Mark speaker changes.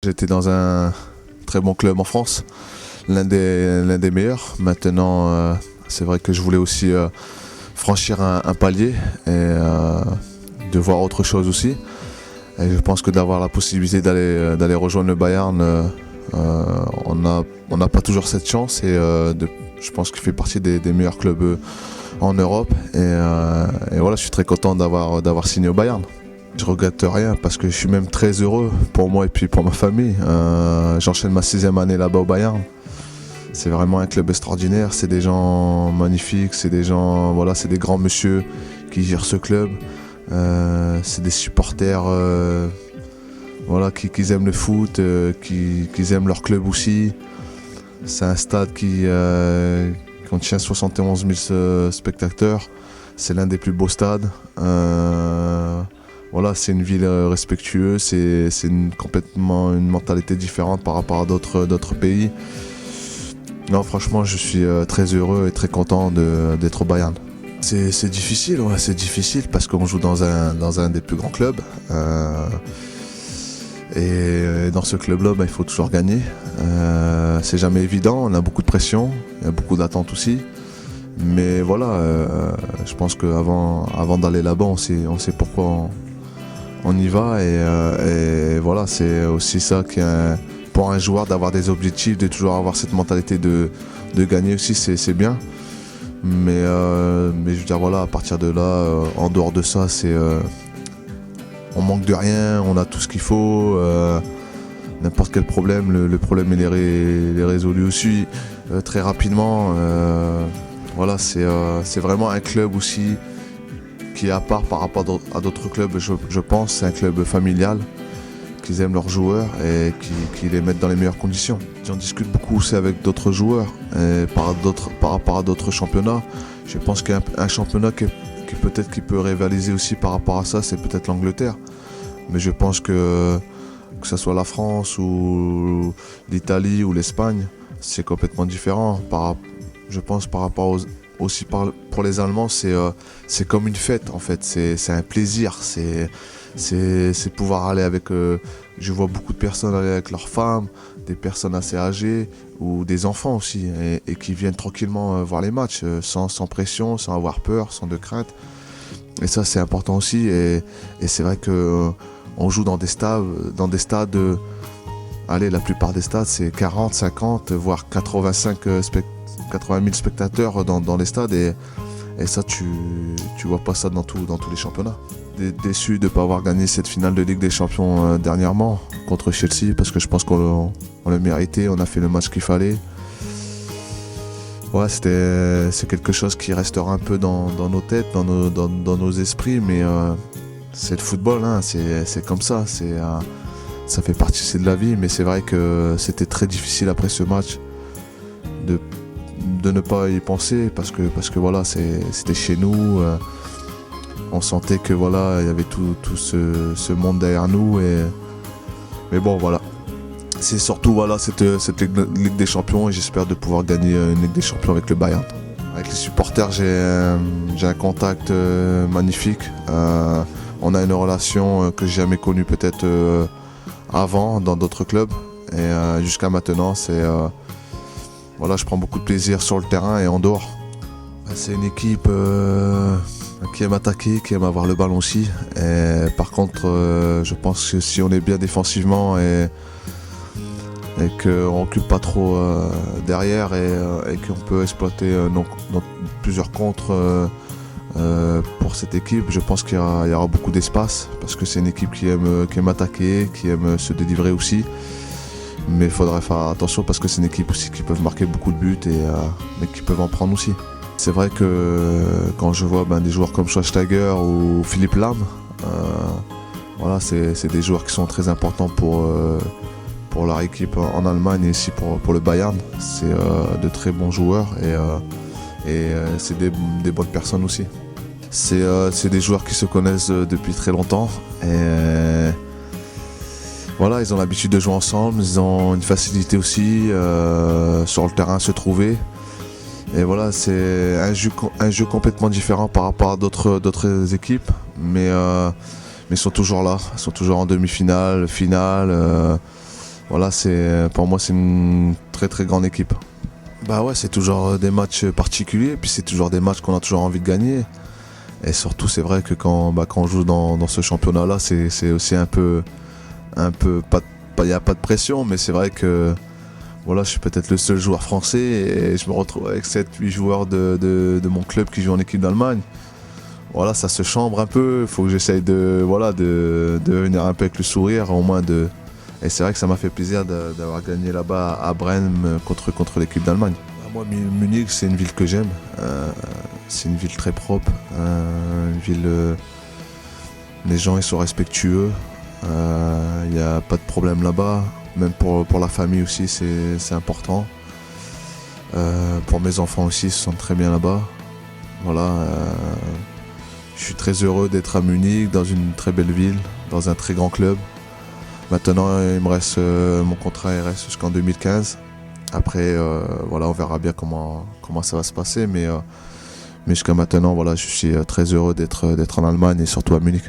Speaker 1: J'étais dans un très bon club en France, l'un des meilleurs. Maintenant, c'est vrai que je voulais aussi franchir un palier et de voir autre chose aussi. Et je pense que d'avoir la possibilité d'aller rejoindre le Bayern, on n'a pas toujours cette chance. Et je pense qu'il fait partie des meilleurs clubs en Europe. Et voilà, je suis très content d'avoir signé au Bayern. Je regrette rien parce que je suis même très heureux pour moi et puis pour ma famille. J'enchaîne ma 6e année là-bas au Bayern. C'est vraiment un club extraordinaire, c'est des gens magnifiques, c'est des gens, voilà, c'est des grands monsieur qui gèrent ce club. C'est des supporters voilà, qui aiment le foot, qui aiment leur club aussi. C'est un stade qui contient 71 000 spectateurs. C'est l'un des plus beaux stades. Voilà, c'est une ville respectueuse, c'est complètement une mentalité différente par rapport à d'autres pays. Non, franchement, je suis très heureux et très content d'être au Bayern. C'est difficile, ouais, c'est difficile parce qu'on joue dans un des plus grands clubs. Et dans ce club-là, il faut toujours gagner. C'est jamais évident, on a beaucoup de pression, il y a beaucoup d'attentes aussi. Mais voilà, je pense qu'avant d'aller là-bas, on sait pourquoi on y va. Et voilà, c'est aussi ça pour un joueur d'avoir des objectifs, de toujours avoir cette mentalité de gagner aussi, c'est bien. Mais je veux dire, voilà, à partir de là, en dehors de ça, on manque de rien, on a tout ce qu'il faut. N'importe quel problème, le problème il est résolu aussi très rapidement. Voilà, c'est vraiment un club aussi qui est à part par rapport à d'autres clubs, je pense. C'est un club familial, qu'ils aiment leurs joueurs et qui les mettent dans les meilleures conditions. J'en discute beaucoup aussi avec d'autres joueurs et par rapport à d'autres championnats. Je pense qu'un championnat qui peut-être qui peut rivaliser aussi par rapport à ça, c'est peut-être l'Angleterre. Mais je pense que ce soit la France ou l'Italie ou l'Espagne, c'est complètement différent. Je pense par rapport aussi pour les Allemands, c'est comme une fête en fait, c'est un plaisir, c'est pouvoir aller avec, je vois beaucoup de personnes aller avec leurs femmes, des personnes assez âgées ou des enfants aussi, et qui viennent tranquillement voir les matchs, sans pression, sans avoir peur, sans de crainte. Et ça c'est important aussi, et c'est vrai que on joue dans des stades, allez, la plupart des stades c'est 40, 50, voire 80 000 spectateurs dans les stades, et ça tu vois pas ça dans tous les championnats. Déçu de ne pas avoir gagné cette finale de Ligue des Champions dernièrement contre Chelsea, parce que je pense qu'on l'a mérité, on a fait le match qu'il fallait. Ouais, c'est quelque chose qui restera un peu dans nos têtes, dans nos esprits, mais c'est le football, hein, c'est comme ça, ça fait partie de la vie, mais c'est vrai que c'était très difficile après ce match de ne pas y penser, parce que voilà, c'était chez nous. On sentait que voilà, il y avait tout ce monde derrière nous, mais bon, voilà. C'est surtout voilà, cette Ligue des Champions, et j'espère de pouvoir gagner une Ligue des Champions avec le Bayern. Avec les supporters, j'ai un contact magnifique. On a une relation que j'ai jamais connue peut-être avant dans d'autres clubs, et jusqu'à maintenant, voilà, je prends beaucoup de plaisir sur le terrain et en dehors. C'est une équipe qui aime attaquer, qui aime avoir le ballon aussi. Et par contre, je pense que si on est bien défensivement et qu'on recule pas trop derrière, et qu'on peut exploiter plusieurs contres pour cette équipe, je pense qu'il y aura beaucoup d'espace, parce que c'est une équipe qui aime attaquer, qui aime se délivrer aussi. Mais il faudrait faire attention, parce que c'est une équipe aussi qui peut marquer beaucoup de buts, mais qui peuvent en prendre aussi. C'est vrai que quand je vois des joueurs comme Schweinsteiger ou Philipp Lahm, voilà, c'est des joueurs qui sont très importants pour leur équipe en Allemagne et aussi pour le Bayern. C'est de très bons joueurs, et c'est des bonnes personnes aussi. C'est des joueurs qui se connaissent depuis très longtemps, et voilà, ils ont l'habitude de jouer ensemble, ils ont une facilité aussi sur le terrain à se trouver. Et voilà, c'est un jeu complètement différent par rapport à d'autres équipes, mais ils sont toujours là, ils sont toujours en demi-finale, finale. Voilà, pour moi, c'est une très très grande équipe. Bah ouais, c'est toujours des matchs particuliers, puis c'est toujours des matchs qu'on a toujours envie de gagner. Et surtout, c'est vrai que quand on joue dans ce championnat-là, c'est aussi un peu, il n'y a pas de pression, mais c'est vrai que voilà, je suis peut-être le seul joueur français et je me retrouve avec 7-8 joueurs de mon club qui jouent en équipe d'Allemagne. Voilà, ça se chambre un peu, il faut que j'essaye de venir un peu avec le sourire, au moins de. Et c'est vrai que ça m'a fait plaisir d'avoir gagné là-bas à Brême contre l'équipe d'Allemagne. Moi, Munich, c'est une ville que j'aime. C'est une ville très propre. Une ville. Les gens, ils sont respectueux. Il n'y a pas de problème là-bas. Même pour la famille aussi, c'est important. Pour mes enfants aussi, ils se sentent très bien là-bas. Voilà. Je suis très heureux d'être à Munich, dans une très belle ville, dans un très grand club. Maintenant, il me reste mon contrat, il reste jusqu'en 2015. Après, voilà, on verra bien comment ça va se passer. Mais jusqu'à maintenant, voilà, je suis très heureux d'être en Allemagne et surtout à Munich.